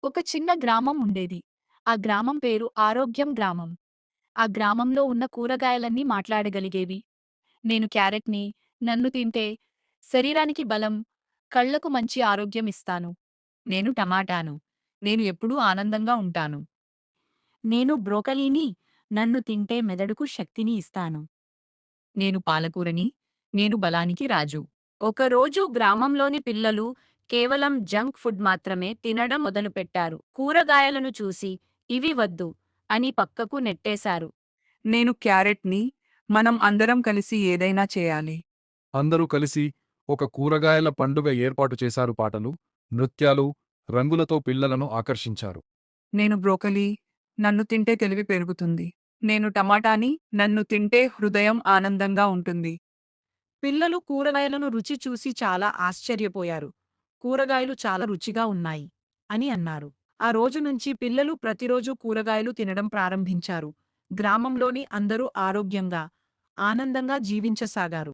ఒక చిన్న గ్రామం ఉండేది. ఆ గ్రామం పేరు ఆరోగ్యం గ్రామం. ఆ గ్రామంలో ఉన్న కూరగాయలన్నీ మాట్లాడగలిగేవి. నేను క్యారెట్‌ని, నన్ను తింటే శరీరానికి బలం, కళ్ళకు మంచి ఆరోగ్యం ఇస్తాను. నేను టమాటాను. నేను ఎప్పుడూ ఆనందంగా ఉంటాను. నేను బ్రోకలీని, నన్ను తింటే మెదడుకు శక్తిని ఇస్తాను. నేను పాలకూరని. నేను బలానికి రాజు. ఒకరోజు గ్రామంలోని పిల్లలు కేవలం జంక్ ఫుడ్ మాత్రమే తినడం మొదలుపెట్టారు. కూరగాయలను చూసి ఇవి వద్దు అని పక్కకు నెట్టేశారు. నేను క్యారెట్‌ని. మనం అందరం కలిసి ఏదైనా చేయాలి. అందరూ కలిసి ఒక కూరగాయల పండుగ ఏర్పాటు చేశారు. పాటలు, నృత్యాలు, రంగులతో పిల్లలను ఆకర్షించారు. నేను బ్రోకలీ. నన్ను తింటే తెలివి పెరుగుతుంది. నేను టమాటాని. నన్ను తింటే హృదయం ఆనందంగా ఉంటుంది. పిల్లలు కూరగాయలను రుచి చూసి చాలా ఆశ్చర్యపోయారు. కూరగాయలు చాలా రుచిగా ఉన్నాయి అని అన్నారు. ఆ రోజు నుంచి పిల్లలు ప్రతిరోజు కూరగాయలు తినడం ప్రారంభించారు. గ్రామంలోని అందరూ ఆరోగ్యంగా, ఆనందంగా జీవించసాగారు.